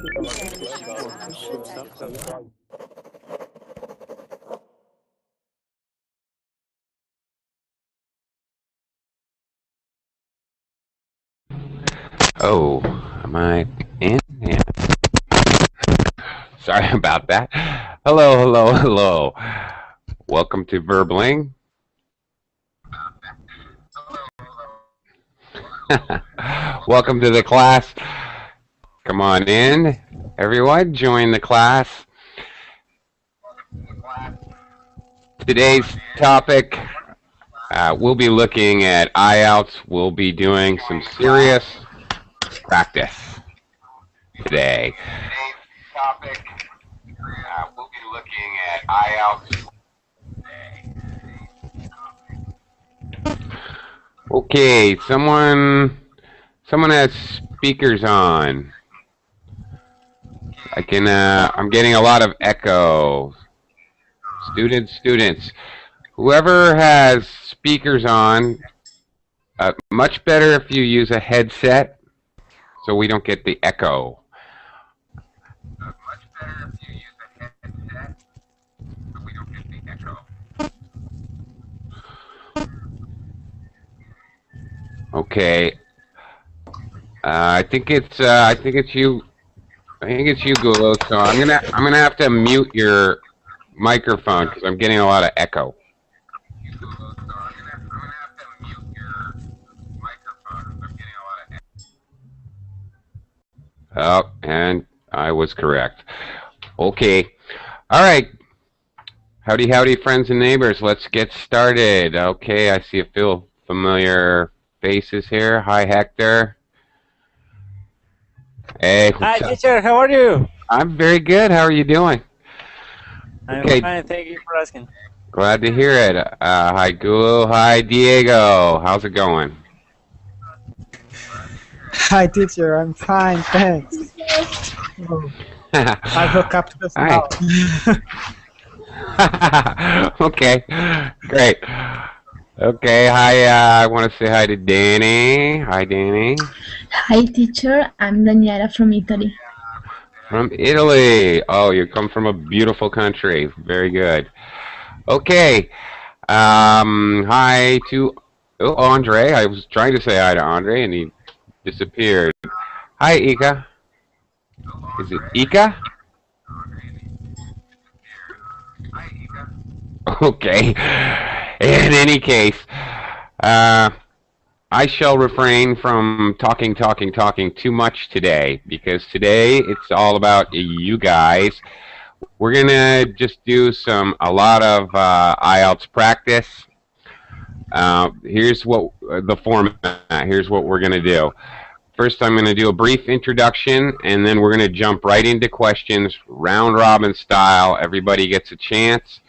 Oh, am I in? Yeah. Sorry about that. Hello, hello, hello. Welcome to Verbling. Welcome to the class. Come on in, everyone. Join the class. Today's topic, we'll be looking at IELTS. We'll be doing some serious practice today. Today's topic, we'll be looking at IELTS. Okay, someone has speakers on. I'm getting a lot of echo. Students. Whoever has speakers on, much better if you use a headset so we don't get the echo. Much better if you use a headset so we don't get the echo. Okay. I think it's you. I think it's you, Google. So I'm gonna have to mute your microphone because I'm getting a lot of echo. Oh, and I was correct. Okay. All right. Howdy, howdy, friends and neighbors. Let's get started. Okay, I see a few familiar faces here. Hi, Hector. Hey. Hi, teacher. How are you? I'm very good. How are you doing? I'm fine. Thank you for asking. Glad to hear it. Hi, Gulu. Hi, Diego. How's it going? Hi, teacher. I'm fine, thanks. I hook up to this now. Okay, great. Okay, hi. I want to say hi to Danny. Hi, Danny. Hi, teacher. I'm Daniela from Italy. From Italy. Oh, you come from a beautiful country. Very good. Okay. Hi to Andre. I was trying to say hi to Andre, and he disappeared. Hi, Ika. Is it Ika? Okay. In any case, I shall refrain from talking too much today, because today it's all about you guys. We're gonna just do a lot of IELTS practice. Here's what the format. Here's what we're gonna do. First, I'm gonna do a brief introduction, and then we're gonna jump right into questions, round robin style. Everybody gets a chance.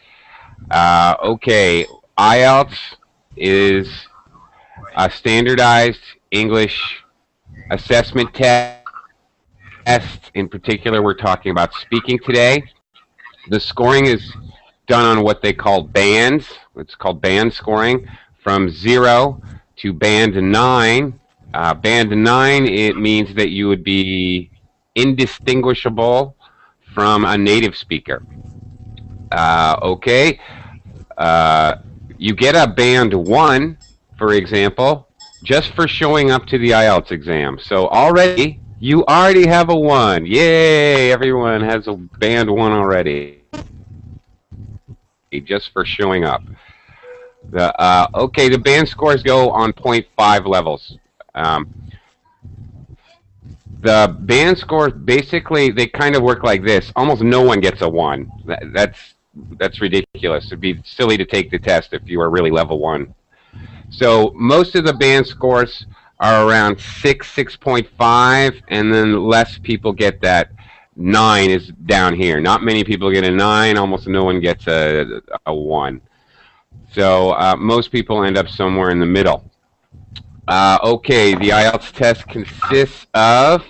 Okay, IELTS is a standardized English assessment test. In particular, we're talking about speaking today. The scoring is done on what they call bands. It's called band scoring, from 0 to band 9. Band 9, it means that you would be indistinguishable from a native speaker. Okay. You get a band 1, for example, just for showing up to the IELTS exam. So you already have a 1. Yay! Everyone has a band 1 already, just for showing up. Okay, the band scores go on 0.5 levels. The band scores, basically, they kind of work like this. Almost no one gets a 1. That's ridiculous. It'd be silly to take the test if you were really level 1. So most of the band scores are around 6.5, and then less people get that. 9 is down here. Not many people get a 9. Almost no one gets a 1. So most people end up somewhere in the middle. Okay, the IELTS test consists of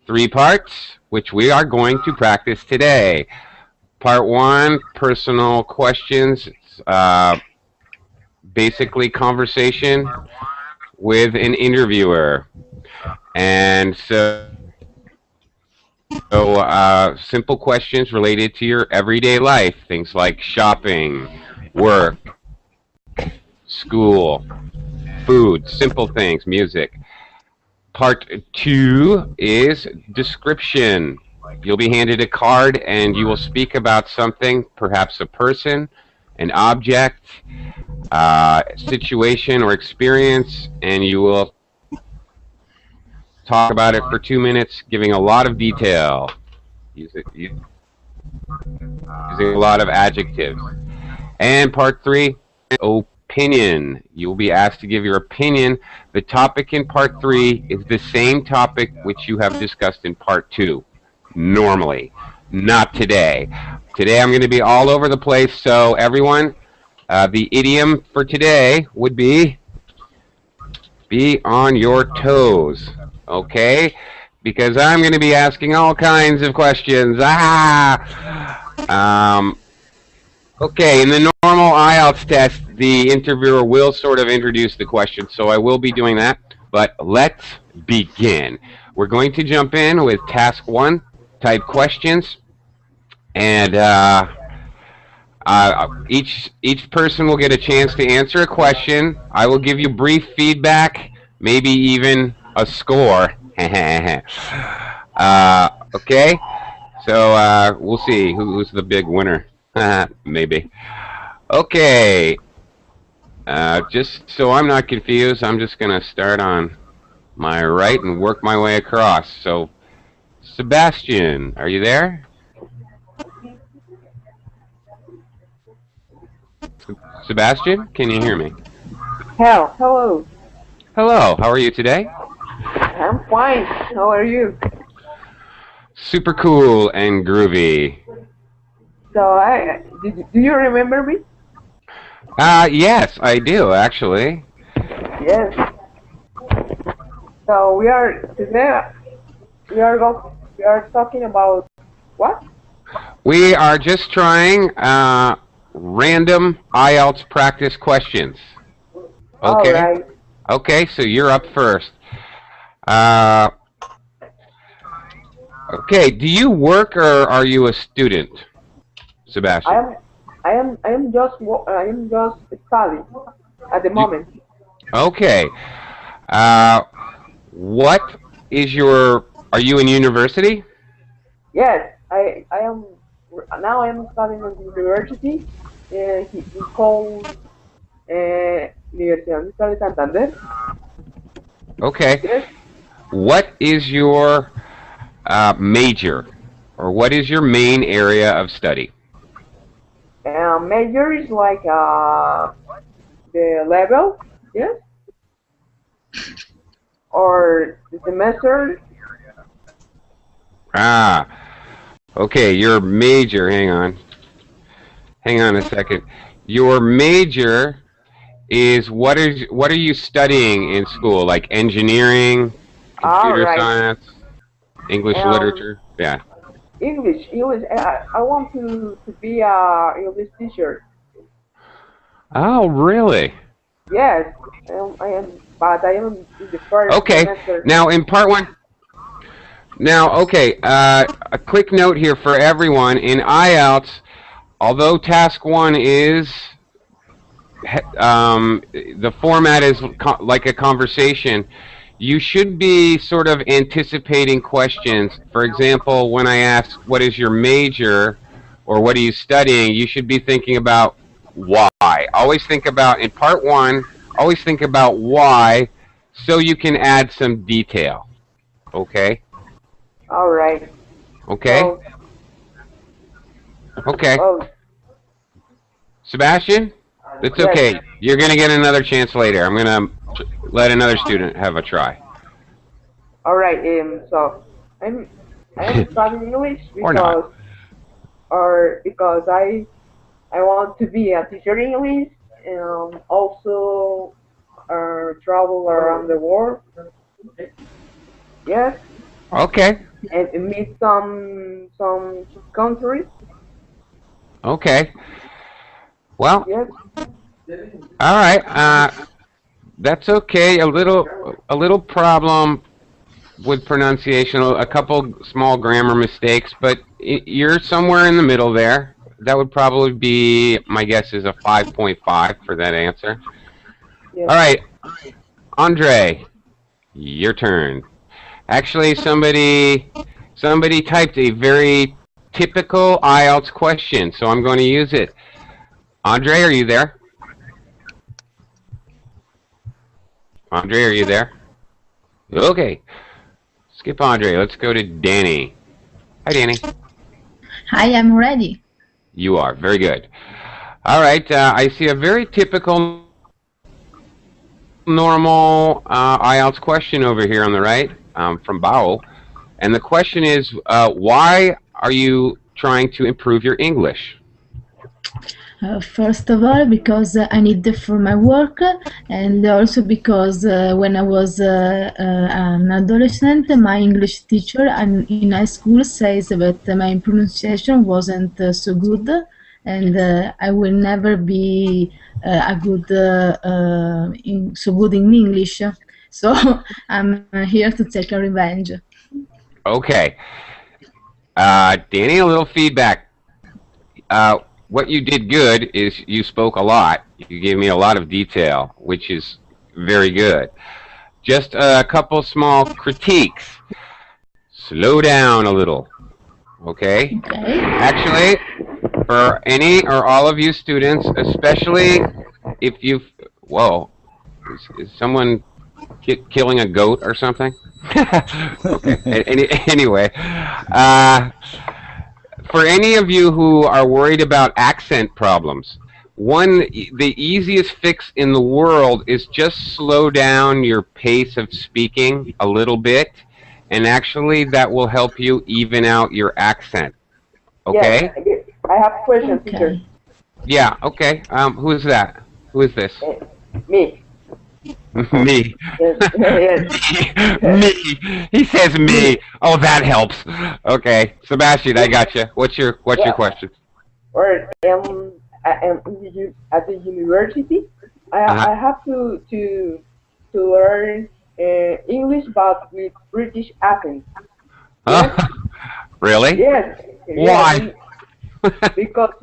3 parts, which we are going to practice today. Part 1, personal questions. Basically conversation with an interviewer. And so simple questions related to your everyday life, things like shopping, work, school, food, simple things, music. Part 2 is description. You'll be handed a card and you will speak about something, perhaps a person, an object, situation or experience, and you will talk about it for 2 minutes, giving a lot of detail, using a lot of adjectives. And part 3, opinion. You will be asked to give your opinion. The topic in part 3 is the same topic which you have discussed in part 2. Normally, not today. Today I'm going to be all over the place, so everyone, the idiom for today would be on your toes, okay? Because I'm going to be asking all kinds of questions. Okay, in the normal IELTS test, the interviewer will sort of introduce the question, so I will be doing that. But let's begin. We're going to jump in with task 1 type questions, and each person will get a chance to answer a question. I will give you brief feedback, maybe even a score. Okay, so we'll see who's the big winner. Maybe. Okay. Just so I'm not confused, I'm just going to start on my right and work my way across. So, Sebastian, are you there? Sebastian, can you hear me? Hello. Hello, how are you today? I'm fine. How are you? Super cool and groovy. So, do you remember me? Yes, I do, actually. Yes. So today we are talking about what? We are just trying random IELTS practice questions. Okay. All right. Okay, so you're up first. Okay, do you work or are you a student, Sebastian? I am just studying at the moment. Okay. What is are you in university? Yes, I am. Now I am studying at the university. It's called Universidad de Santander. Okay. Yes. What is your major, or what is your main area of study? Major is like the level, yes, or the semester. Okay, your major, hang on a second. Your major is what are you studying in school? Like engineering, computer science, English literature? Yeah. English. I want to be a English teacher. Oh, really? Yes, I am, but I am in the first semester. Now in part 1. Now, okay, a quick note here for everyone. In IELTS, although task 1 is the format is like a conversation, you should be sort of anticipating questions. For example, when I ask, what is your major, or what are you studying, you should be thinking about why. Always think about, in part 1, always think about why, so you can add some detail. Okay? All right. Okay? Okay. Sebastian? It's okay. Yes. You're going to get another chance later. I'm going to let another student have a try. All right. So I'm studying English because I want to be a teacher in English and also travel around the world. Yes. Okay. And meet some countries. Okay. Well. Yes. All right. That's okay. A little problem with pronunciation, a couple small grammar mistakes, but you're somewhere in the middle there. That would probably be, my guess is a 5.5 for that answer. Yes. All right, Andre, your turn. Actually, somebody typed a very typical IELTS question, so I'm going to use it. Andre, are you there? Andre, are you there? Okay. Skip Andre. Let's go to Danny. Hi, Danny. Hi, I'm ready. You are. Very good. All right. I see a very typical normal IELTS question over here on the right from Bao. And the question is, why are you trying to improve your English? First of all, because I need it for my work, and also because when I was an adolescent, my English teacher in high school says that my pronunciation wasn't so good, and I will never be so good in English. So I'm here to take a revenge. Okay. Danny, a little feedback. What you did good is you spoke a lot. You gave me a lot of detail, which is very good. Just a couple small critiques. Slow down a little. Okay? Okay. Actually, for any or all of you students, especially if you've... Whoa. Is someone killing a goat or something? Okay. Anyway, for any of you who are worried about accent problems, the easiest fix in the world is just slow down your pace of speaking a little bit, and actually that will help you even out your accent. Okay? Yes, I have a question, teacher. Okay. Yeah, okay. Who is that? Who is this? Me. Me. Yes. Yes. Me. He says me. Oh, that helps. Okay, Sebastian, I got you. What's your question? Or I am at the university. I have to learn English, but with British accent. Yes. Really? Yes. Why? Yes. because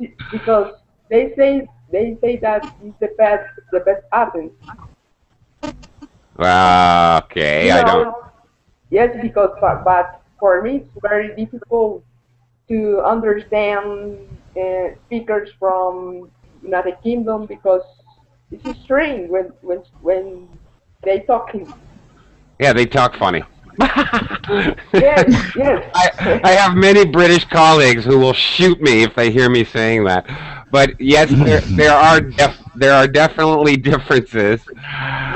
they say that it's the best accent. Okay, I don't. Yes, because but for me it's very difficult to understand speakers from United Kingdom because it's strange when they talking. Yeah, they talk funny. Yes, yes. I have many British colleagues who will shoot me if they hear me saying that. But yes, there are definitely differences.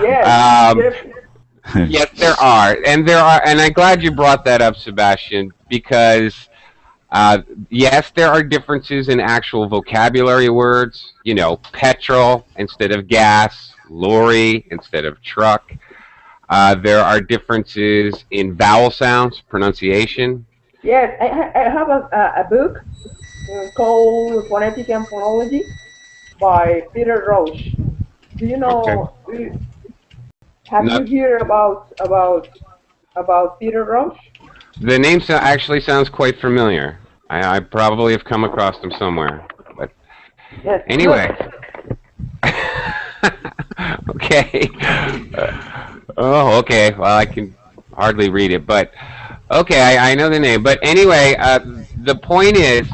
Yes. Yes, there are, and I'm glad you brought that up, Sebastian, because yes, there are differences in actual vocabulary words. You know, petrol instead of gas, lorry instead of truck. There are differences in vowel sounds, pronunciation. Yes, I have a book called Phonetic and Phonology by Peter Roche. Do you know? Okay. Have you heard about Peter Roche? The name actually sounds quite familiar. I probably have come across them somewhere. But yes. Anyway. Okay. Oh, okay. Well, I can hardly read it, but okay, I know the name. But anyway, the point is,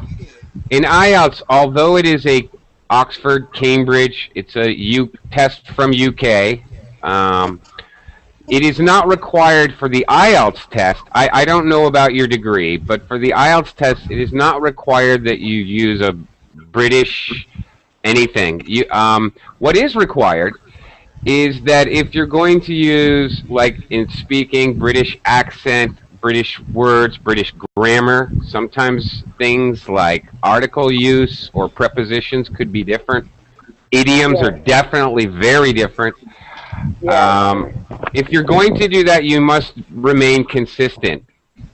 in IELTS, although it is a Oxford, Cambridge, it's a test from UK. It is not required for the IELTS test. I don't know about your degree, but for the IELTS test, it is not required that you use a British anything. What is required is that if you're going to use, like in speaking, British accent, British words, British grammar, sometimes things like article use or prepositions could be different. Idioms are definitely very different. If you're going to do that, you must remain consistent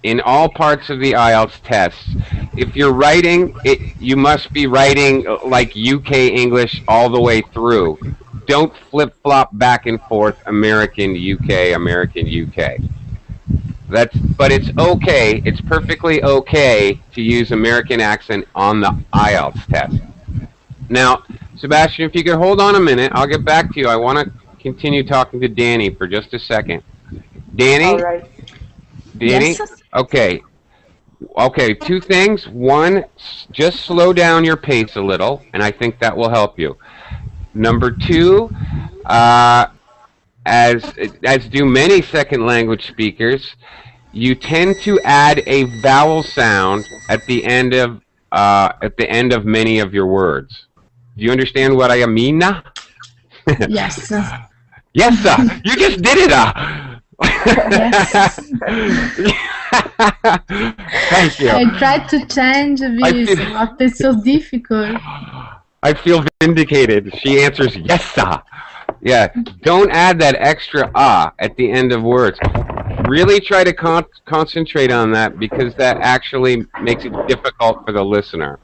in all parts of the IELTS tests. If you're writing, you must be writing like UK English all the way through. Don't flip-flop back and forth American, UK, American, UK. But it's okay. It's perfectly okay to use American accent on the IELTS test. Now, Sebastian, if you could hold on a minute, I'll get back to you. I want to continue talking to Danny for just a second. Danny? All right. Danny? Yes. Okay. Okay, two things. One, just slow down your pace a little, and I think that will help you. Number two, as do many second language speakers, you tend to add a vowel sound at the end of many of your words. Do you understand what I mean? Yes. Yes, sir. You just did it. Yes. Thank you. I tried to change this, but it's so difficult. I feel vindicated. She answers yes, sir. Yeah. Don't add that extra at the end of words. Really try to concentrate on that, because that actually makes it difficult for the listener.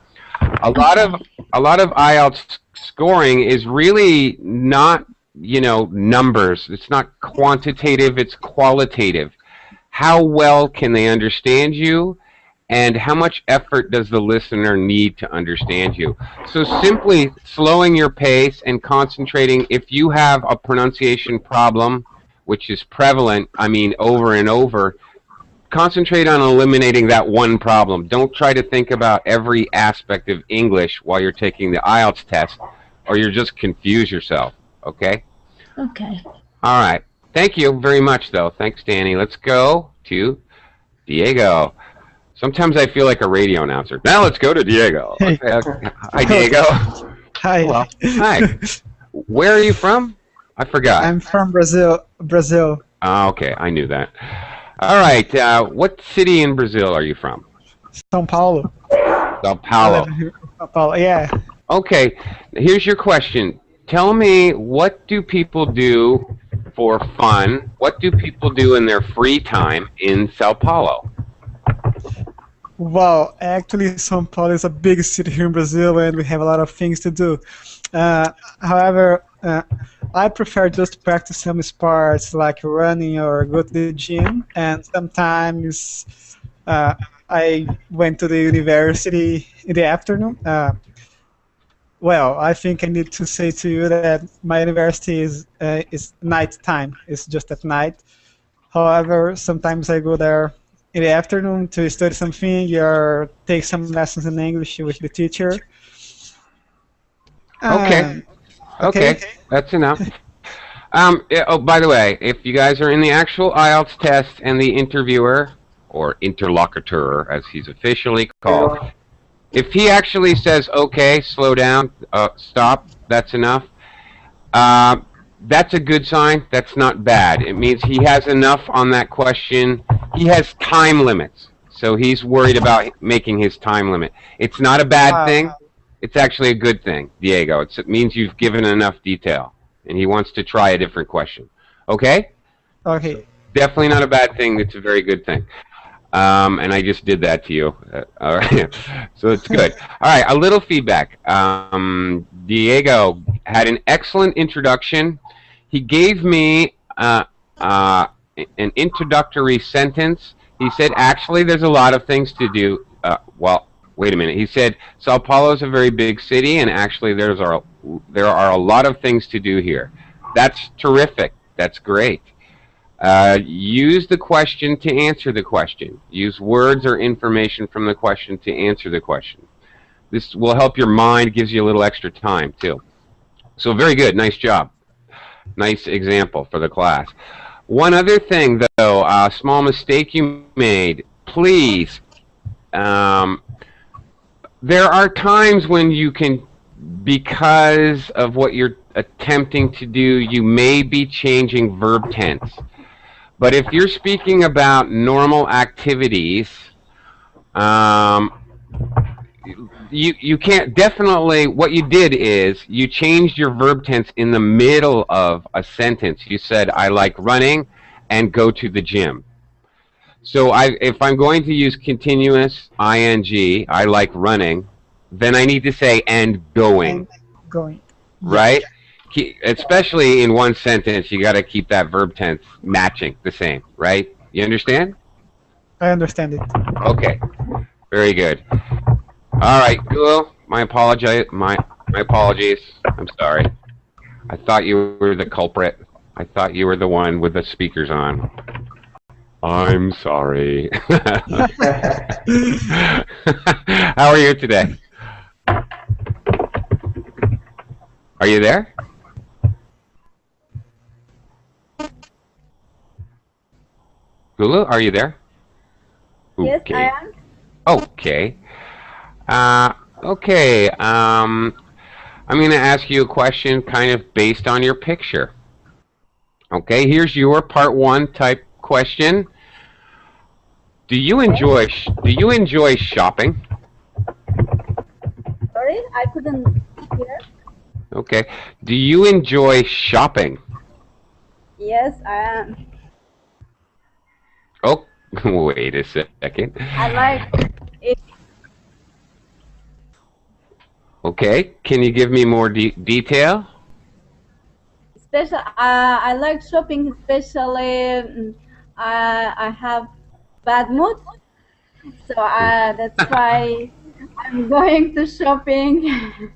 A lot of IELTS scoring is really not, numbers. It's not quantitative, it's qualitative. How well can they understand you, and how much effort does the listener need to understand you? So simply slowing your pace and concentrating. If you have a pronunciation problem, which is prevalent, over and over, concentrate on eliminating that one problem. Don't try to think about every aspect of English while you're taking the IELTS test, or you'll just confuse yourself, okay? Okay. All right. Thank you very much, though. Thanks, Danny. Let's go to Diego. Sometimes I feel like a radio announcer. Now let's go to Diego. Okay. Hi, Diego. Hi. Hello. Hi. Where are you from? I forgot. I'm from Brazil. Oh, okay. I knew that. All right. What city in Brazil are you from? São Paulo. São Paulo. São Paulo, yeah. Okay. Here's your question. Tell me, what do people do for fun? What do people do in their free time in São Paulo? Well, actually, São Paulo is a big city here in Brazil, and we have a lot of things to do. However, I prefer just to practice some sports like running or go to the gym, and sometimes I went to the university in the afternoon. Well, I think I need to say to you that my university is night time. It's just at night. However, sometimes I go there in the afternoon to study something or take some lessons in English with the teacher. Okay. Okay, that's enough. Oh, by the way, if you guys are in the actual IELTS test and the interviewer, or interlocutor as he's officially called, if he actually says, okay, slow down, stop, that's enough, that's a good sign. That's not bad. It means he has enough on that question. He has time limits, so he's worried about making his time limit. It's not a bad thing. It's actually a good thing, Diego. It means you've given enough detail, and he wants to try a different question. Okay? Okay. So definitely not a bad thing. It's a very good thing. And I just did that to you. All right. So it's good. All right, a little feedback. Diego had an excellent introduction. He gave me an introductory sentence. He said, actually, there's a lot of things to do. Well, wait a minute. He said, Sao Paulo is a very big city, and actually there are a lot of things to do here. That's terrific. That's great. Use the question to answer the question. Use words or information from the question to answer the question. This will help your mind, gives you a little extra time, too. So very good. Nice job. Nice example for the class. One other thing, though, a small mistake you made. Please, there are times when you can, because of what you're attempting to do, you may be changing verb tense. But if you're speaking about normal activities, you can't, definitely, what you did is you changed your verb tense in the middle of a sentence. You said, I like running and go to the gym. So if I'm going to use continuous ing, I like running, then I need to say and going. And going. Right? Especially in one sentence, you got to keep that verb tense matching the same, right? You understand? I understand it. Okay, very good. All right, Gulo, my apologies. My apologies. I'm sorry. I thought you were the culprit. I thought you were the one with the speakers on. I'm sorry. How are you today? Are you there? Hulu, are you there? Yes, Okay. I am. Okay. Okay. I'm going to ask you a question kind of based on your picture. Okay, here's your part one type question. Do you enjoy shopping? Sorry, I couldn't hear. Okay. Do you enjoy shopping? Yes, I am. Oh, wait a second. I like it. Okay, can you give me more detail? I like shopping, especially I have bad mood, so that's why I'm going to shopping.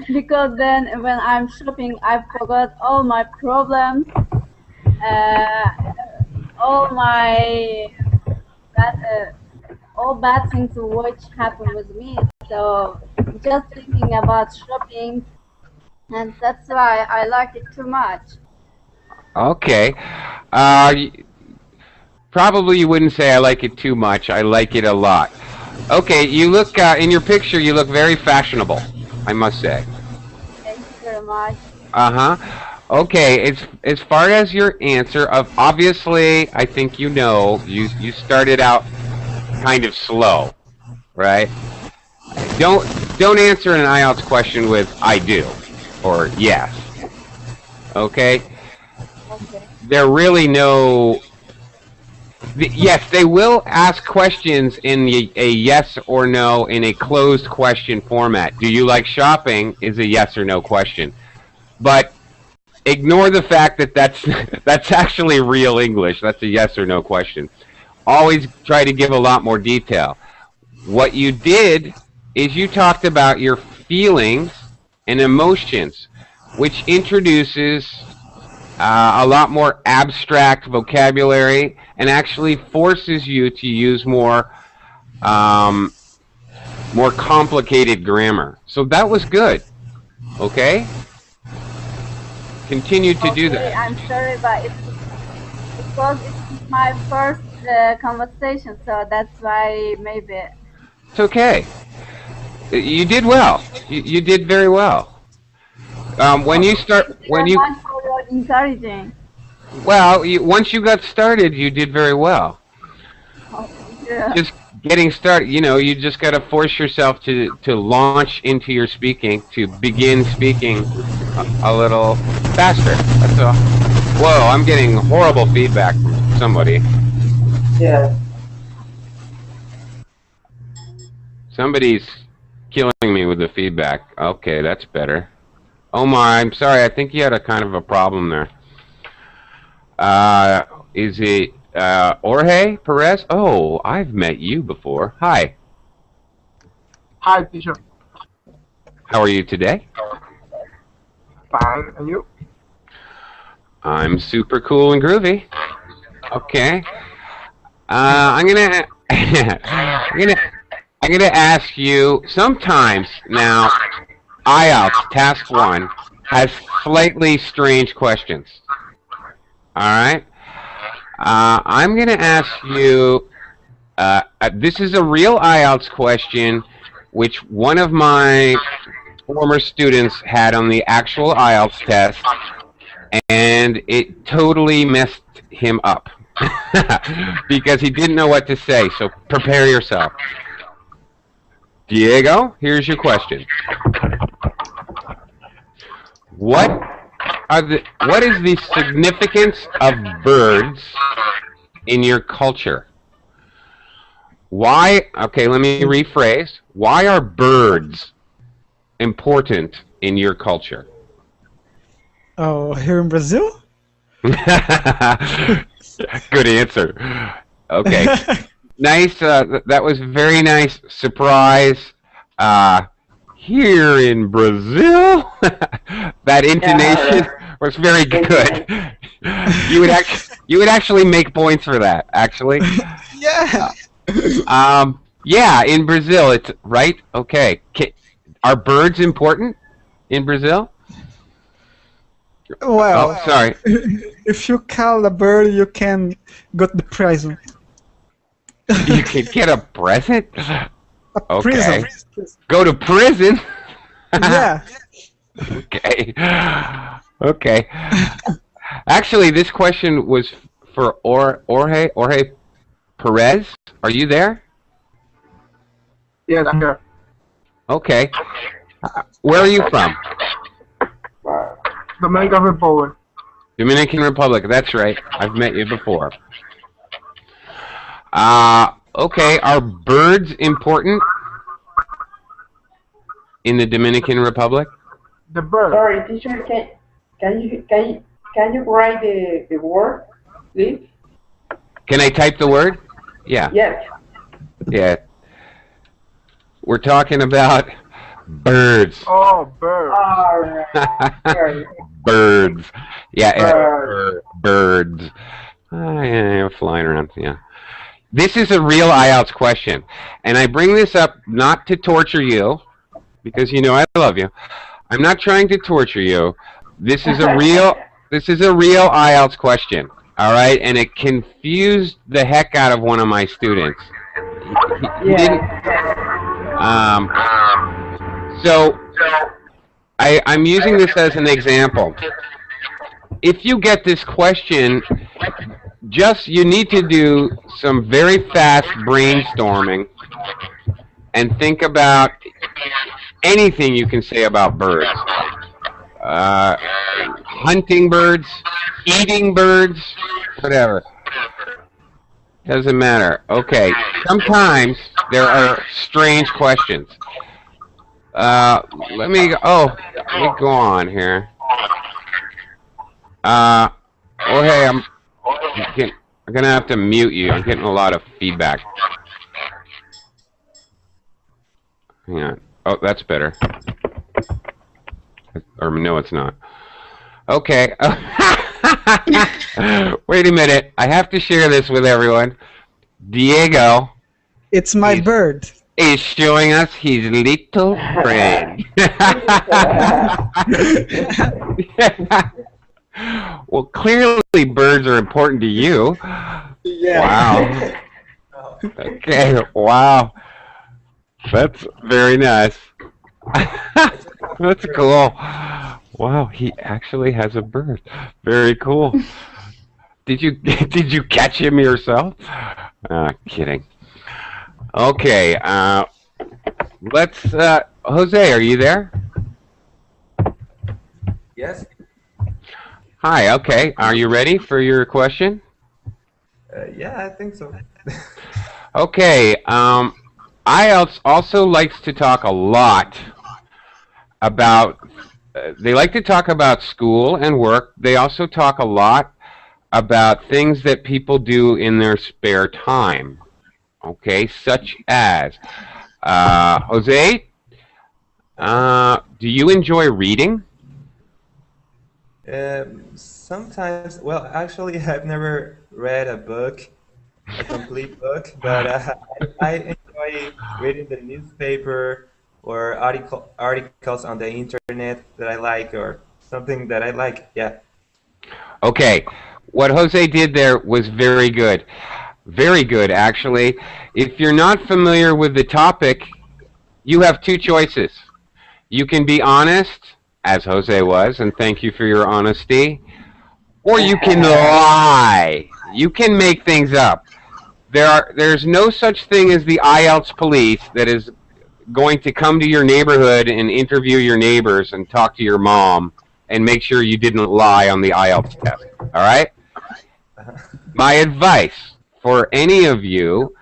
Because then when I'm shopping, I forgot all my problems, all my all bad things which happened with me. So just thinking about shopping, and that's why I like it too much. Okay. Probably you wouldn't say I like it too much. I like it a lot. Okay, you look, in your picture, you look very fashionable, I must say. Thank you very much. Uh-huh. Okay, as far as your answer of, obviously, I think you know, you started out kind of slow, right? Don't answer an IELTS question with I do or yes. Okay? Okay. There really no. Yes, they will ask questions in a yes or no in a closed question format. Do you like shopping is a yes or no question. But ignore the fact that that's actually real English. That's a yes or no question. Always try to give a lot more detail. What you did is you talked about your feelings and emotions, which introduces a lot more abstract vocabulary and actually forces you to use more more complicated grammar. So that was good. Okay? Continue to do that. I'm sorry, but because it's my first conversation, so that's why maybe. It's okay. You did well. You did very well. When you start, when you, Thank you for your encouraging. well, once you got started, you did very well. Oh, yeah. Just getting started, you know, you just got to force yourself to launch into your speaking, to begin speaking a little faster. That's all. Whoa, I'm getting horrible feedback from somebody. Yeah. Somebody's killing me with the feedback. Okay, that's better. Omar, I'm sorry. I think you had a kind of a problem there. Is it Jorge Perez? Oh, I've met you before. Hi. Hi, teacher. How are you today? Fine, and you? I'm super cool and groovy. Okay. I'm gonna I'm gonna ask you sometimes now. IELTS Task 1 has slightly strange questions. Alright? I'm going to ask you, this is a real IELTS question which one of my former students had on the actual IELTS test, and it totally messed him up because he didn't know what to say, so prepare yourself. Diego, here's your question. What is the significance of birds in your culture? Why, okay, let me rephrase. Why are birds important in your culture? Oh, here in Brazil? Good answer. Okay. Nice. That was very nice surprise. Here in Brazil, that intonation was very good. You would actually make points for that. Actually. Yeah. Yeah, in Brazil, it's right. Okay. Are birds important in Brazil? Well, Oh, sorry. if you call a bird, you can go to the prison. You can get a present? A Okay. prison. Go to prison? Yeah. Okay. Okay. Actually, this question was for Jorge Perez. Are you there? Yes, I'm here. Okay. Where are you from? Dominican Republic. Dominican Republic. That's right. I've met you before. Okay. Are birds important in the Dominican Republic? The bird. Sorry, teacher, can you write the word, please? Can I type the word? Yeah. Yes. Yeah. We're talking about birds. Oh, bird. Sorry. Birds. Yeah. Bird. Birds. Yeah, flying around. Yeah. This is a real IELTS question, and I bring this up not to torture you, because you know I love you. I'm not trying to torture you. This is a real IELTS question. All right, and it confused the heck out of one of my students. He didn't. So I'm using this as an example. If you get this question, you need to do some very fast brainstorming and think about anything you can say about birds. Hunting birds, eating birds, whatever. Doesn't matter. Okay. Sometimes there are strange questions. Let me go on here. Okay, I'm gonna have to mute you. I'm getting a lot of feedback. Hang on. Oh, that's better. Or no, it's not. Okay. Wait a minute. I have to share this with everyone. Diego. It's my bird. Is showing us his little friend. Well, clearly birds are important to you. Yeah. Wow. Okay, wow. That's very nice. That's cool. Wow, he actually has a bird. Very cool. Did you catch him yourself? Kidding. Okay, let's Jose, are you there? Yes. Hi, okay. Are you ready for your question? Yeah, I think so. Okay, IELTS also likes to talk a lot about, they like to talk about school and work. They also talk a lot about things that people do in their spare time. Okay, such as, Jose, do you enjoy reading? Sometimes, well, actually, I've never read a book, a complete book, but I enjoy reading the newspaper or articles on the internet that I like, or something that I like, yeah. Okay, what Jose did there was very good. Very good, actually. If you're not familiar with the topic, you have two choices. You can be honest, as Jose was, and thank you for your honesty, or you can lie. You can make things up. There's no such thing as the IELTS police that is going to come to your neighborhood and interview your neighbors and talk to your mom and make sure you didn't lie on the IELTS test. All right? My advice for any of you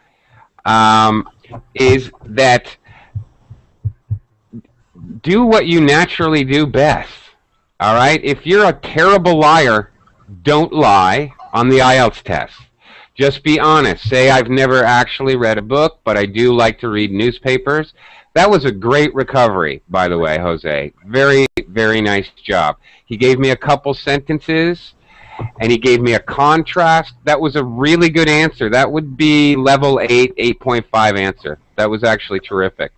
is that do what you naturally do best. All right? If you're a terrible liar, don't lie on the IELTS test. Just be honest. Say, I've never actually read a book, but I do like to read newspapers. That was a great recovery, by the way, Jose. Very, very nice job. He gave me a couple sentences, and he gave me a contrast. That was a really good answer. That would be level 8, 8.5 answer. That was actually terrific.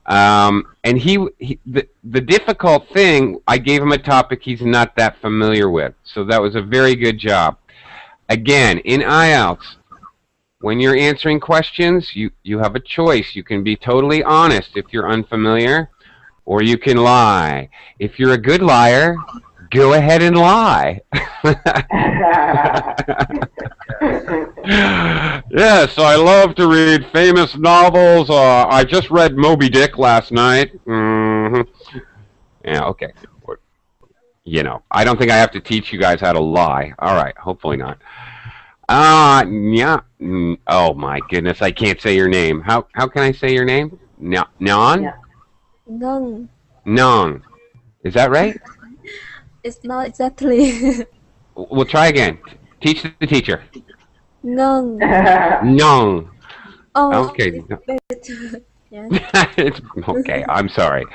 And the difficult thing, I gave him a topic he's not that familiar with. So that was a very good job. Again, in IELTS, when you're answering questions, you have a choice. You can be totally honest if you're unfamiliar, or you can lie. If you're a good liar, go ahead and lie. Yes, I love to read famous novels. I just read Moby Dick last night. Yeah, okay. You know, I don't think I have to teach you guys how to lie. All right, hopefully not. Yeah. Oh my goodness, I can't say your name. How can I say your name? Nan? Nung. Nung. Is that right? It's not exactly. We'll try again. Teach the teacher. Nung. Nung. Oh, Okay. yeah. It's okay. I'm sorry.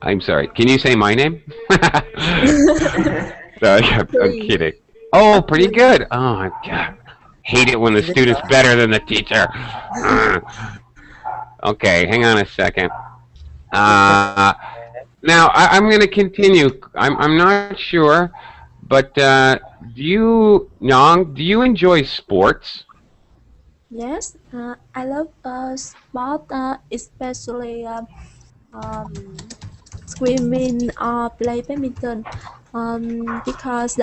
I'm sorry. Can you say my name? No, I'm kidding. Oh, pretty good. Oh, God. Hate it when the student's better than the teacher. Okay, hang on a second. Now, I'm going to continue. I'm not sure, but do you enjoy sports? Yes, I love sport, especially swimming or play badminton. Because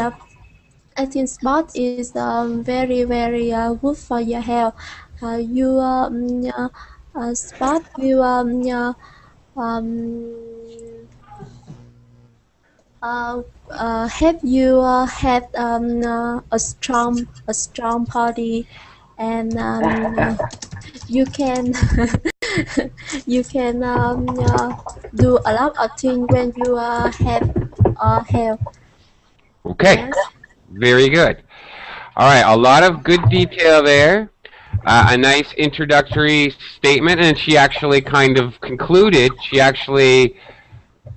I think sport is very very good for your health. Sport will help you have a strong body, and you can you can do a lot of things when you have health. Okay, Yes. very good. All right, a lot of good detail there. A nice introductory statement, and she actually kind of concluded. She actually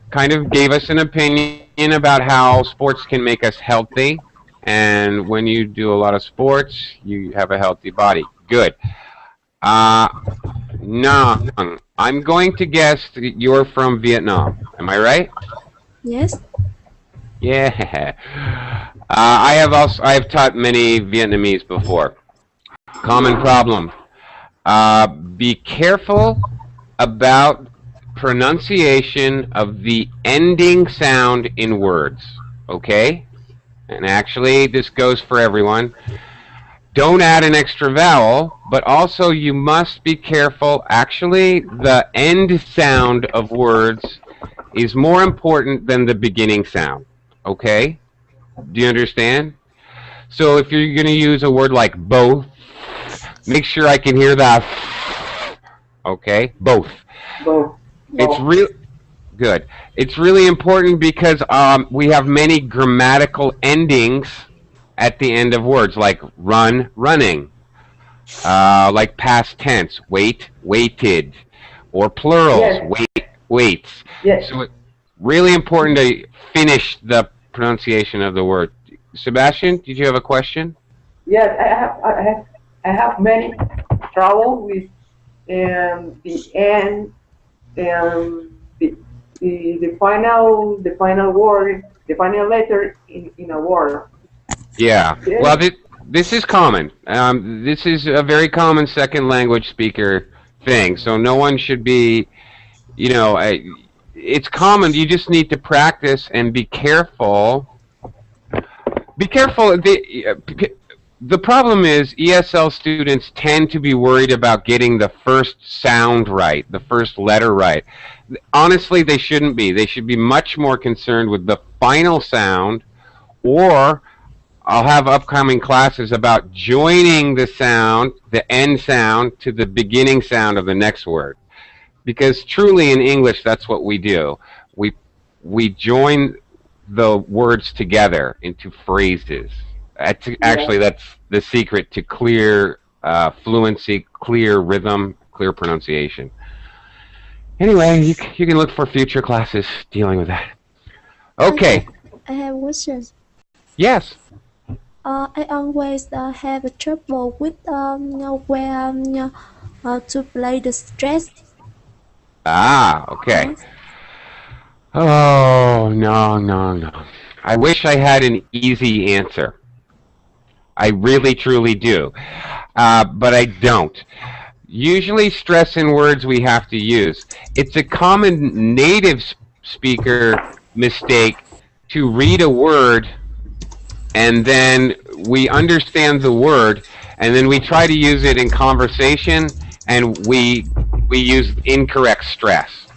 kind of gave us an opinion about how sports can make us healthy, and when you do a lot of sports, you have a healthy body. Good. Nang, I'm going to guess that you're from Vietnam. Am I right? Yes. Yeah. I have taught many Vietnamese before. Common problem. Be careful about pronunciation of the ending sound in words, okay? And actually, this goes for everyone. Don't add an extra vowel, but also you must be careful. Actually, the end sound of words is more important than the beginning sound, okay? Do you understand? So if you're going to use a word like both, make sure I can hear that. Okay, both. It's real good. It's really important because we have many grammatical endings at the end of words, like run, running, like past tense, wait, waited, or plurals, Yes. wait, waits. Yes. So it's really important to finish the pronunciation of the word. Sebastian, did you have a question? Yes, I have many trouble with the end, the final word, the final letter in a word. Yeah. Yeah. Well, this is common. This is a very common second language speaker thing. So no one should be, you know, it's common. You just need to practice and be careful. Be careful. The problem is ESL students tend to be worried about getting the first sound right, the first letter right. Honestly, they shouldn't be. They should be much more concerned with the final sound, or I'll have upcoming classes about joining the sound, the end sound, to the beginning sound of the next word. Because truly in English, that's what we do. We join the words together into phrases. Actually, the secret to clear fluency, clear rhythm, clear pronunciation. Anyway, you can look for future classes dealing with that. Okay. I have questions. Yes. I always have a trouble with where to play the stress. Ah, okay. Yes. Oh, no. I wish I had an easy answer. I really, truly do. But I don't. Usually stress in words we have to use. It's a common native speaker mistake to read a word and then we understand the word and then we try to use it in conversation and we use incorrect stress.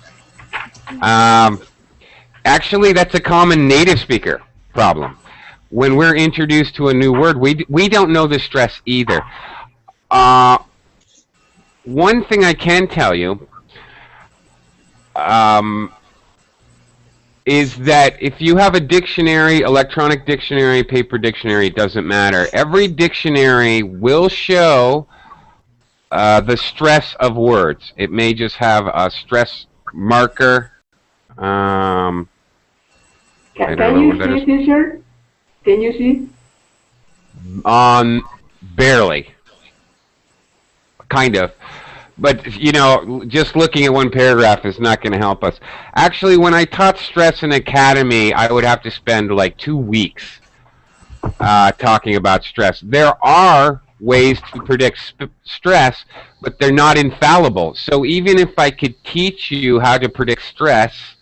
Actually, that's a common native speaker problem. When we're introduced to a new word, we don't know the stress either. One thing I can tell you is that if you have a dictionary, electronic dictionary, paper dictionary, it doesn't matter. Every dictionary will show the stress of words. It may just have a stress marker. Can you see, teacher? Can you see? Barely. Kind of. But, you know, just looking at one paragraph is not going to help us. Actually, when I taught stress in academy, I would have to spend like 2 weeks talking about stress. There are ways to predict stress, but they're not infallible. So even if I could teach you how to predict stress,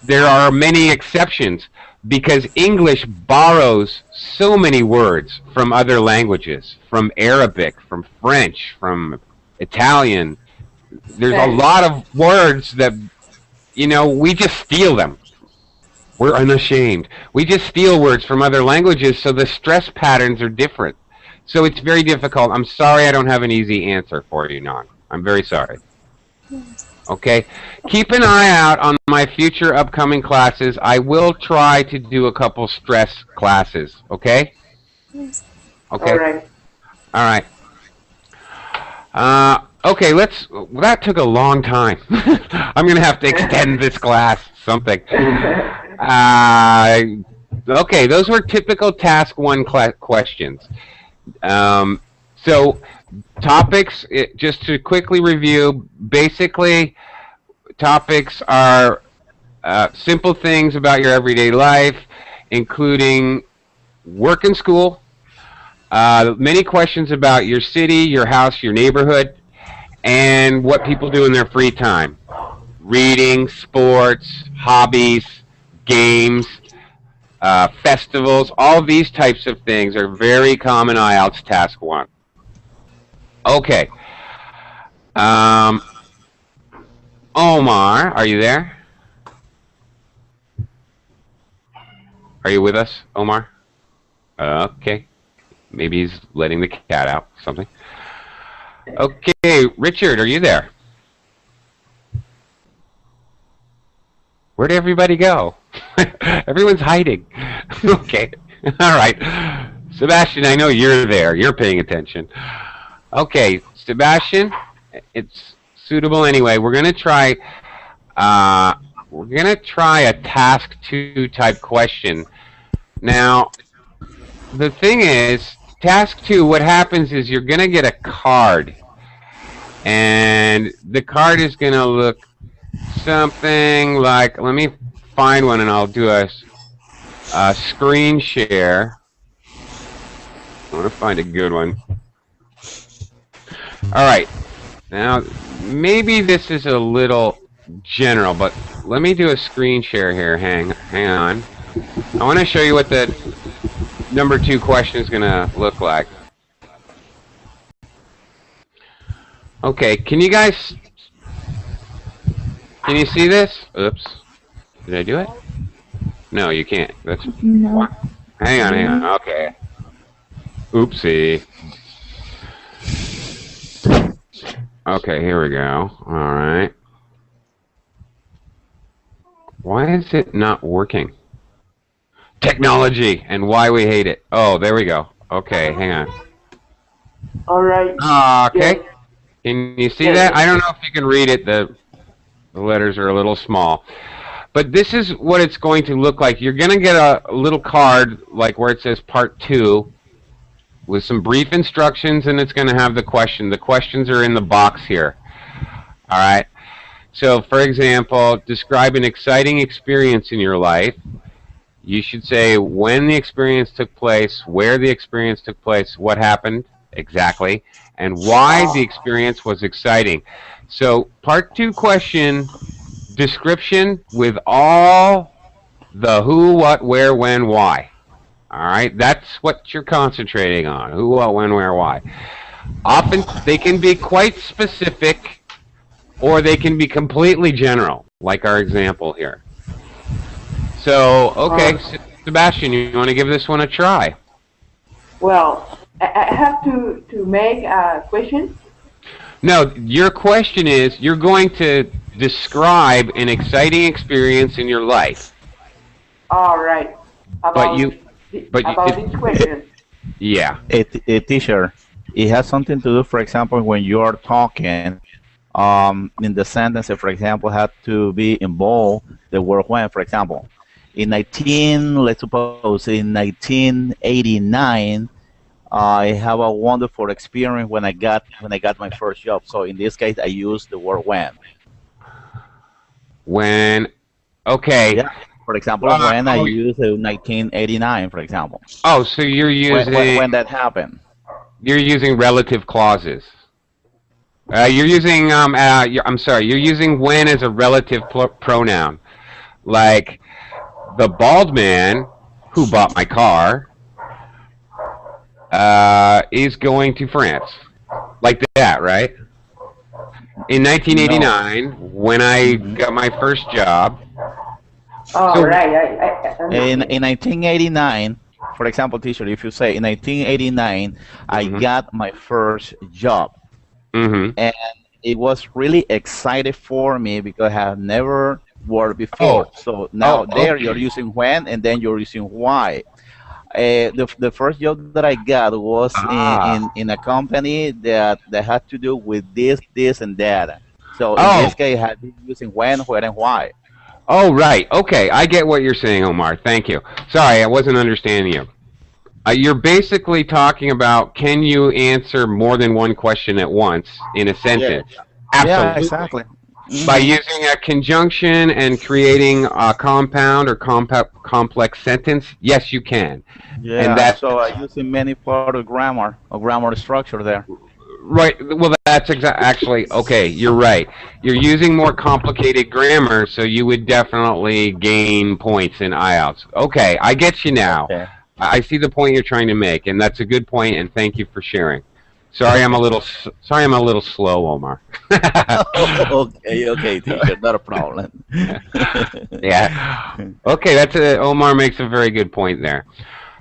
there are many exceptions because English borrows so many words from other languages, from Arabic, from French, from Italian. There's a lot of words that, you know, we just steal them. We're unashamed. We just steal words from other languages, so the stress patterns are different. So it's very difficult. I'm sorry I don't have an easy answer for you, Non. I'm very sorry. Yes. Okay? Keep an eye out on my future upcoming classes. I will try to do a couple stress classes, okay? Yes. Okay? All right. All right. Okay, that took a long time. I'm going to have to extend this class, something. Okay, those were typical task 1 questions. So, topics, just to quickly review, basically, topics are simple things about your everyday life, including work and school, many questions about your city, your house, your neighborhood, and what people do in their free time. Reading, sports, hobbies, games, festivals, all these types of things are very common IELTS Task 1. Okay. Omar, are you there? Are you with us, Omar? Okay. Maybe he's letting the cat out, something. Okay, Richard, are you there? Where'd everybody go? Everyone's hiding. Okay, all right. Sebastian, I know you're there. You're paying attention. Okay, Sebastian, it's suitable anyway. We're gonna try a task 2 type question. Now, the thing is, task 2, what happens is you're going to get a card. And the card is going to look something like, let me find one and I'll do a screen share. I want to find a good one. Alright, now maybe this is a little general, but let me do a screen share here. Hang on. I want to show you what the number 2 question is going to look like. Okay, can you see this? Oops. Did I do it? No, you can't. That's No. Hang on. Okay. Oopsie. Okay, here we go. All right. Why is it not working? Technology and why we hate it. Oh, there we go. Okay, hang on. All right. Okay. Yes. Can you see Yes. that? I don't know if you can read it. The letters are a little small. But this is what it's going to look like. You're going to get a little card like where it says Part 2 with some brief instructions, and it's going to have the question. The questions are in the box here. All right? So, for example, describe an exciting experience in your life. You should say when the experience took place, where the experience took place, what happened exactly, and why the experience was exciting. So, Part 2 question, description with all the who, what, where, when, why. All right? That's what you're concentrating on. Who, what, when, where, why. Often, they can be quite specific, or they can be completely general, like our example here. So, okay, Sebastian, you want to give this one a try? Well, I have to make a question. No, your question is, you're going to describe an exciting experience in your life. All right. About this question. Yeah. A teacher, it has something to do, for example, when you are talking, in the sentence, for example, had to be involved the word when, for example. Let's suppose in 1989, I have a wonderful experience when I got my first job. So in this case, I use the word when. When, okay. Yeah. For example, when I use 1989, for example. Oh, so you're using when that happened. You're using relative clauses. You're using I'm sorry. You're using when as a relative pronoun, like the bald man who bought my car is going to France, like that, right? In 1989, when I got my first job. Oh, right. In 1989, for example, teacher, if you say in 1989, I got my first job, and it was really excited for me because I have never worked before. So now you're using when, and then you're using why. The first job that I got was in a company that had to do with this, and that. So in this case, I had been using when, where, and why. Oh, right. Okay, I get what you're saying, Omar. Thank you. Sorry, I wasn't understanding you. You're basically talking about, can you answer more than one question at once in a sentence? Yeah. Absolutely. Yeah, exactly. By using a conjunction and creating a compound or complex sentence, yes, you can. Yeah, and so I use in many part of grammar structure there. Right. Well, that's actually okay. You're right. You're using more complicated grammar, so you would definitely gain points in IELTS. Okay, I get you now. Okay. I see the point you're trying to make, and that's a good point. And thank you for sharing. Sorry, I'm a little slow, Omar. Okay, teacher, not a problem. Yeah. Okay, Omar makes a very good point there.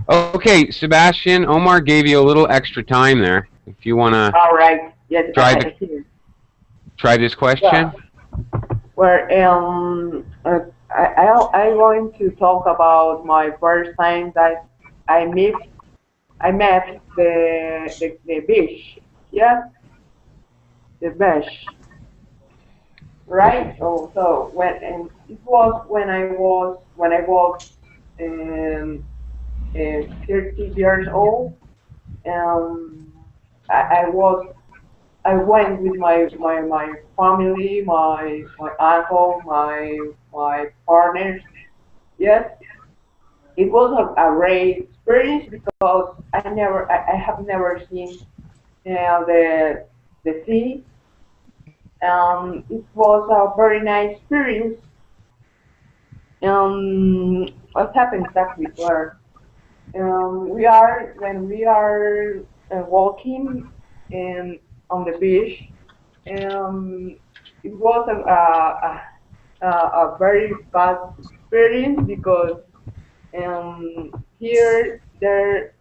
Okay, Sebastian, Omar gave you a little extra time there. If you want to yes, try this question. Well, I'm going to talk about my first time that I met the beach. Yeah, the beach. Right. Oh, so it was when I was 30 years old. I went with my family, my uncle, my partners. Yes, it was a great experience because I have never seen the sea. It was a very nice experience. What happened exactly where when we are walking on the beach. It was a very bad experience because here there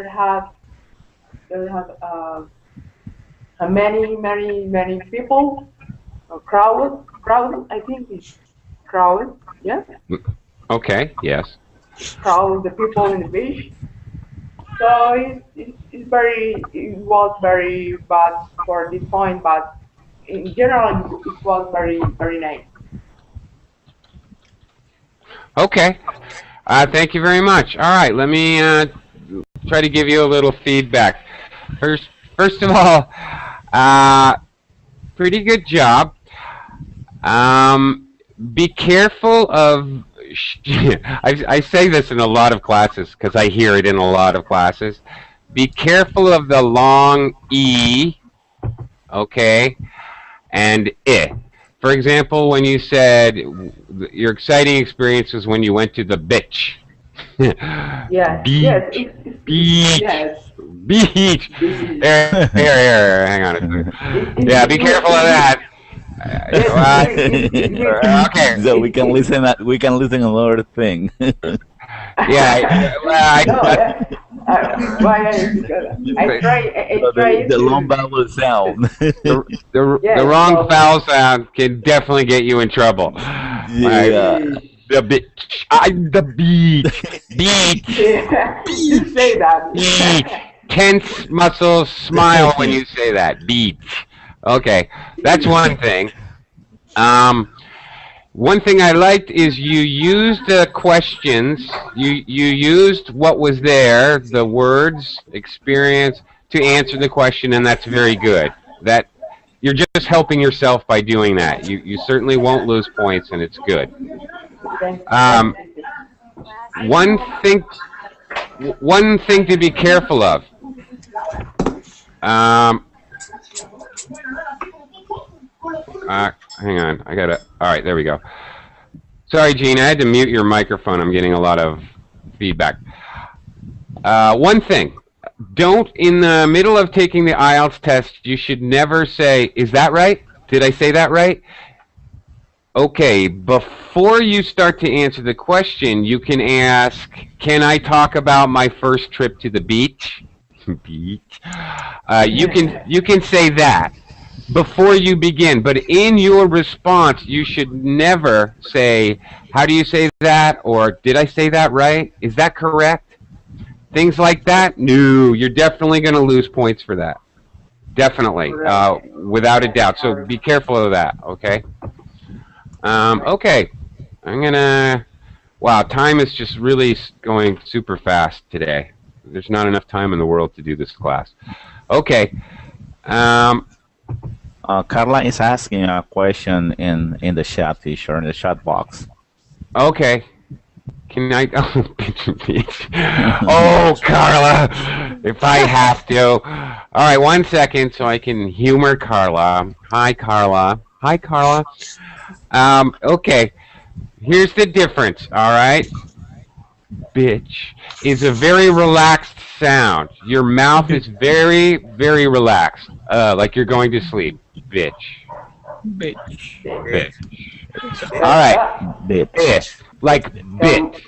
have many people, crowd. I think it's crowd. Yeah. Okay. Yes. Crowd the people in the beach. So it was very bad for this point, but in general, it was very nice. Okay. Thank you very much. All right, let me try to give you a little feedback. First of all, pretty good job. Be careful of. I say this in a lot of classes because I hear it in a lot of classes. Be careful of the long E, okay, and I. For example, when you said your exciting experience was when you went to the beach. Yes. Beach. Yes. Beach. Yes. Beach. Here, hang on a second. Yeah, be careful of that. Okay. So we can listen. We can listen another thing. Yeah. Well, I try the long vowel sound. The wrong vowel sound can definitely get you in trouble. Yeah. The beach. The beach. Beach. You say that. Beach. Tense muscles smile when you say that. Beach. Okay, that's one thing. One thing I liked is you used the questions. You used what was there, the words, experience, to answer the question, and that's very good. That you're just helping yourself by doing that. You certainly won't lose points, and it's good. One thing to be careful of. Hang on, I gotta. All right, there we go. Sorry, Gene, I had to mute your microphone. I'm getting a lot of feedback. One thing, don't, in the middle of taking the IELTS test, you should never say, "Is that right? Did I say that right?" Okay, before you start to answer the question, you can ask, "Can I talk about my first trip to the beach?" Beach. You can say that before you begin, but in your response, you should never say, "How do you say that?" or "Did I say that right? Is that correct?" Things like that. No, you're definitely going to lose points for that. Definitely, without a doubt. So be careful of that. Okay. Okay. I'm gonna. Wow, time is just really going super fast today. There's not enough time in the world to do this class. Okay. Carla is asking a question in the chat, teacher, in the chat box. Okay. Can I? Oh, Carla, if I have to. All right, 1 second so I can humor Carla. Hi, Carla. Hi, Carla. Okay. Here's the difference. All right. Bitch is a very relaxed sound. Your mouth is very, very relaxed, like you're going to sleep. Bitch. Bitch. Bitch. All right. Bitch. Like bit.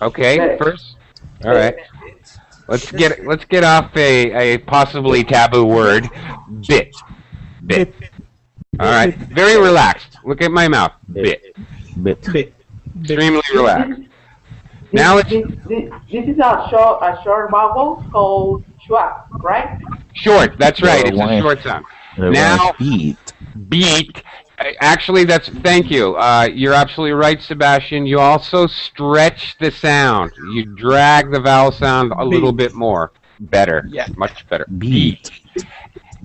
Okay. First. All right. Let's get off a possibly taboo word. Bit. Bit. All right. Very relaxed. Look at my mouth. Bit. Bit. Extremely relaxed. Now it's this is a short vowel called short, right? Short. That's right. It's a short sound. Now beat. Actually, that's. Thank you. You're absolutely right, Sebastian. You also stretch the sound. You drag the vowel sound a little bit more. Better. Yeah. Much better. Beat.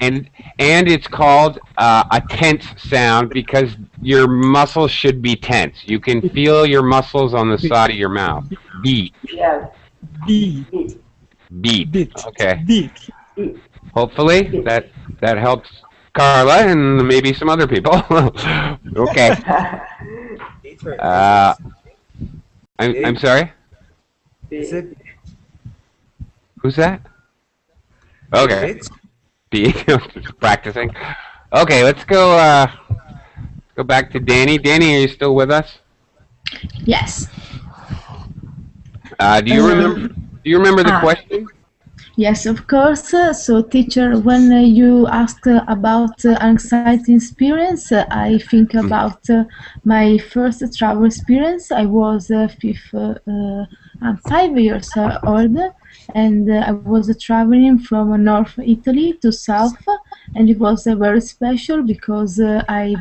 And it's called a tense sound because your muscles should be tense. You can feel your muscles on the side of your mouth. Beat. Yes. Beat. Beat. Okay. Beat. Hopefully that helps Carla and maybe some other people. Okay. I'm sorry. Who's that? Okay. Practicing. Okay, let's go back to Danny. Danny, are you still with us? Yes. Do you remember the question? Yes, of course. So, teacher, when you asked about anxiety experience, I think about my first travel experience. I was 5 years old, and I was traveling from North Italy to South, and it was very special because I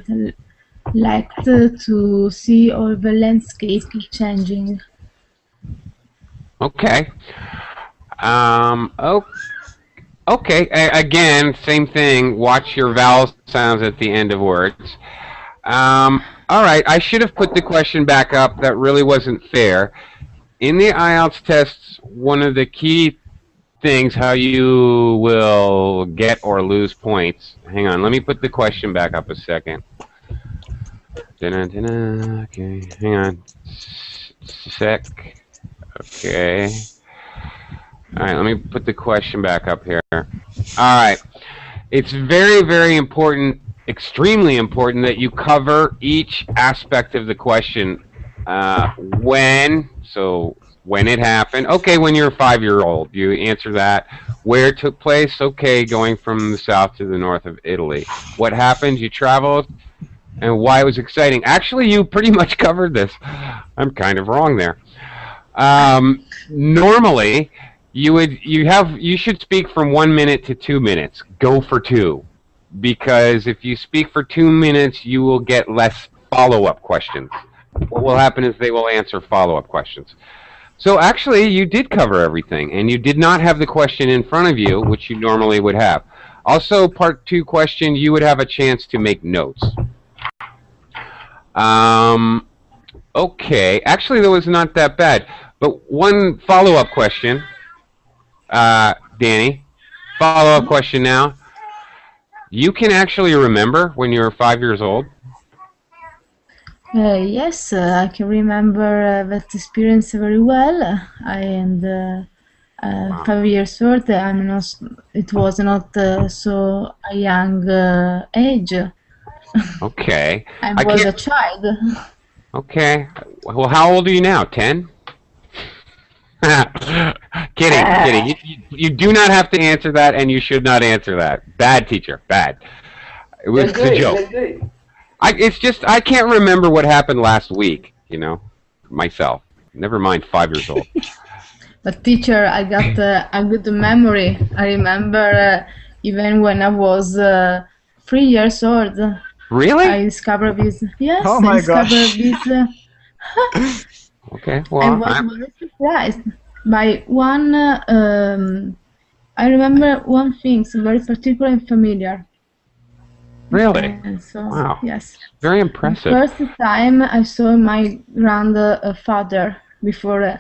liked to see all the landscape changing. Okay. Oh, okay. Again, same thing. Watch your vowel sounds at the end of words. All right. I should have put the question back up. That really wasn't fair. In the IELTS tests, one of the key things how you will get or lose points. Hang on. Let me put the question back up a second. Okay. Hang on. Sec. Okay. All right, let me put the question back up here. All right. It's very, very important, extremely important that you cover each aspect of the question. When, so when it happened. Okay, when you're a 5-year-old, you answer that. Where it took place? Okay, going from the south to the north of Italy. What happened? You traveled. And why it was exciting. Actually, you pretty much covered this. I'm kind of wrong there. Normally, you should speak from 1 minute to 2 minutes. Go for 2, because if you speak for 2 minutes, you will get less follow-up questions. What will happen is they will answer follow-up questions. So actually, you did cover everything, and you did not have the question in front of you, which you normally would have. Also, part 2 question, you would have a chance to make notes. Okay, actually, that was not that bad. But one follow-up question, Danny, follow-up question now. You can actually remember when you were 5 years old? Yes, I can remember that experience very well. I am 5 years old. It was not so a young age. Okay. I was a child. Okay. Well, how old are you now? 10? Kidding. You do not have to answer that, and you should not answer that. Bad teacher. Bad. It was a joke. It's just, I can't remember what happened last week, you know, myself. Never mind 5 years old. But teacher, I got a good memory. I remember even when I was 3 years old. Really? I discovered this. Yes, oh my I discovered gosh. this. Okay, well, I was very surprised by one. I remember one thing very particular and familiar. Really? So, wow. Yes. Very impressive. The first time I saw my grandfather before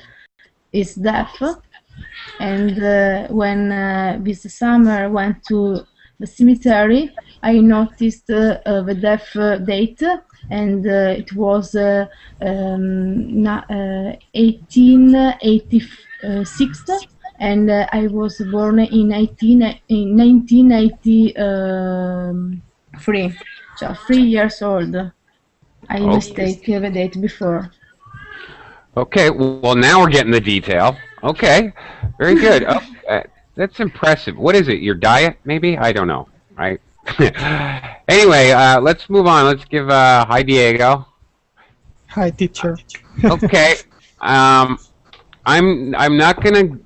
his death, and when this summer went to the cemetery, I noticed the death date, and it was 1886, and I was born in 1983, so 3 years old. I mistake the date before. Okay, well now we're getting the detail. Okay, very good. Okay. That's impressive. What is it? Your diet, maybe? I don't know. Right? Anyway, let's move on. Let's give hi Diego. Hi, teacher. Okay. I'm not gonna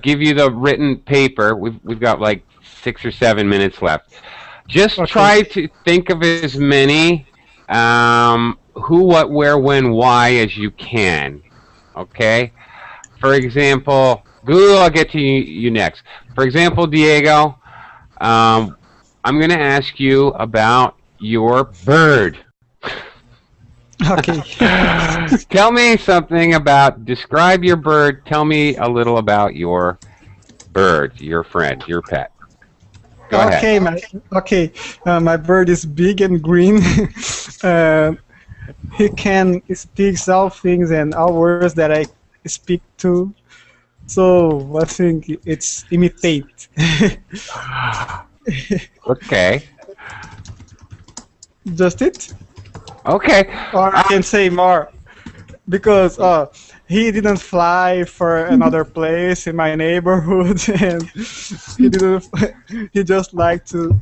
give you the written paper. We've got like 6 or 7 minutes left. Just try to think of as many who, what, where, when, why as you can. Okay. For example. Google, I'll get to you next. For example, Diego, I'm going to ask you about your bird. Okay. Tell me something about, describe your bird. Tell me a little about your bird, your friend, your pet. Go ahead. My bird is big and green. He can speak all things and all words that I speak to. So I think it's imitate. Okay. Just it? Okay. Or I can say more, because he didn't fly for another place in my neighborhood, and he didn't. He just liked to.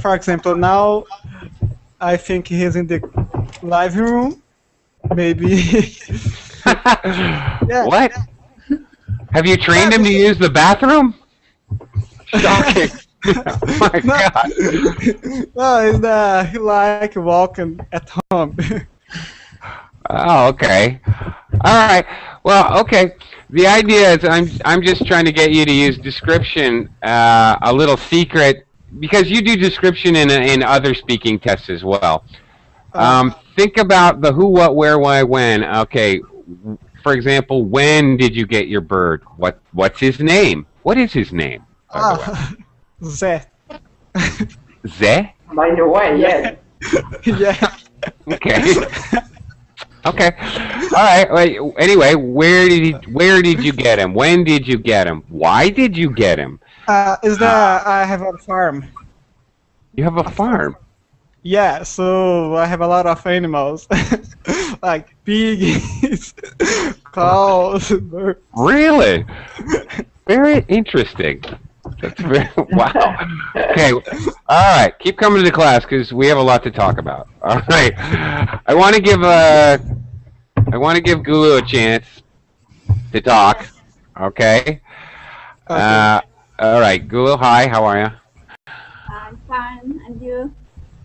For example, now I think he's in the living room. Maybe. Yeah. What? Have you trained him to use the bathroom? Shocking. Oh my God. No, he like walking at home. Oh, okay. All right. Well, okay. The idea is I'm just trying to get you to use description, a little secret, because you do description in other speaking tests as well. Think about the who, what, where, why, when. Okay. For example, when did you get your bird? What's his name? What is his name? Zé. Zé? By the way, yes. Yeah. Okay. Okay. All right. Wait, anyway, where did you get him? When did you get him? Why did you get him? I have a farm. You have a farm. Yeah, so I have a lot of animals, like pigs, cows, birds. Really? Very interesting. That's very wow. Okay. All right. Keep coming to the class because we have a lot to talk about. All right. I want to give Gulu a chance to talk. Okay. All right. Gulu, hi. How are you? I'm fine, and you?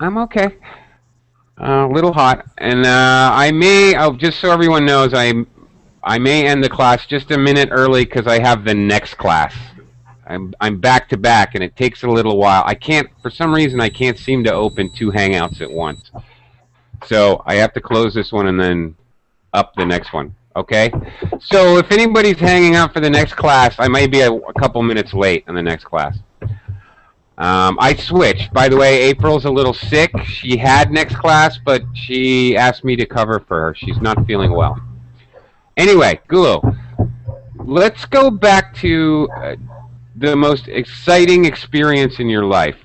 I'm okay. A little hot, and I may. Oh, just so everyone knows, I may end the class just a minute early because I have the next class. I'm back to back, and it takes a little while. I can't, for some reason, I can't seem to open 2 Hangouts at once. So I have to close this one and then up the next one. Okay. So if anybody's hanging out for the next class, I might be a couple minutes late on the next class. I switched. By the way, April's a little sick. She had next class, but she asked me to cover for her. She's not feeling well. Anyway, Gulu, let's go back to the most exciting experience in your life.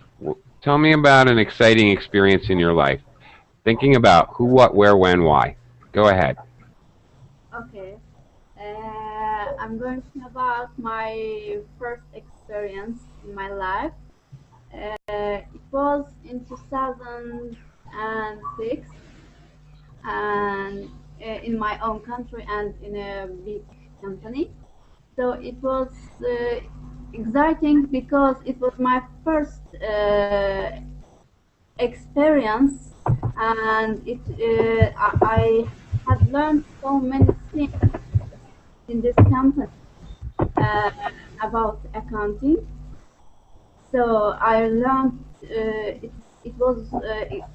Tell me about an exciting experience in your life. Thinking about who, what, where, when, why. Go ahead. Okay. I'm going to talk about my first experience in my life. It was in 2006, and in my own country and in a big company. So it was exciting because it was my first experience, and I had learned so many things in this company about accounting. So I learned it was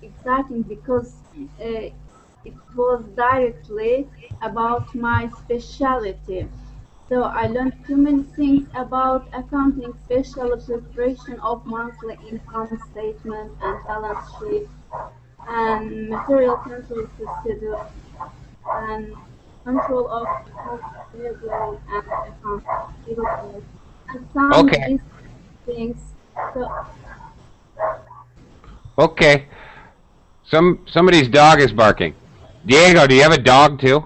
exciting because it was directly about my specialty. So I learned too many things about accounting, especially preparation of monthly income statement and balance sheet, and material control procedure, and control of accounts payable and accounts receivable, and some these things. So, okay. Somebody's dog is barking. Diego, do you have a dog too?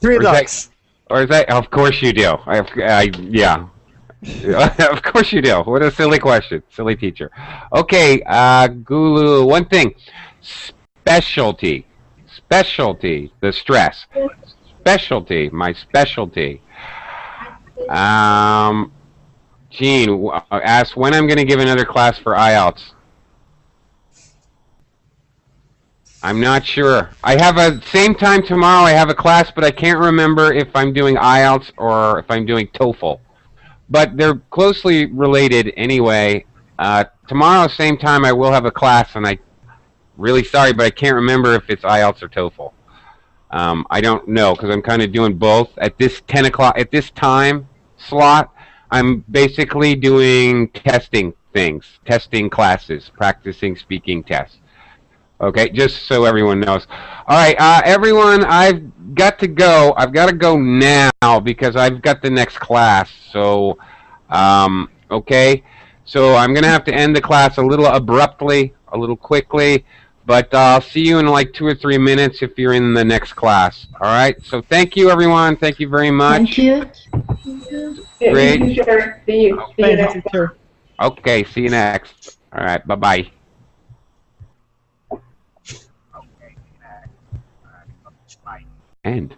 3 dogs. Or is that? Of course you do. Yeah. Of course you do. What a silly question. Silly teacher. Okay, Gulu, one thing. Specialty. The stress. Specialty. My specialty. Jean asked when I'm going to give another class for IELTS. I'm not sure. I have same time tomorrow. I have a class, but I can't remember if I'm doing IELTS or if I'm doing TOEFL. But they're closely related anyway. Tomorrow, same time, I will have a class, and I'm really sorry, but I can't remember if it's IELTS or TOEFL. I don't know because I'm kind of doing both at this 10 o'clock at this time slot. I'm basically doing testing classes, practicing speaking tests. Okay, just so everyone knows. All right, everyone, I've got to go. I've got to go now because I've got the next class. So, okay. So I'm going to have to end the class a little abruptly, a little quickly. But I'll see you in like 2 or 3 minutes if you're in the next class. All right? So thank you, everyone. Thank you very much. Thank you. Great. See you next time. Okay, see you next. All right, bye-bye. End.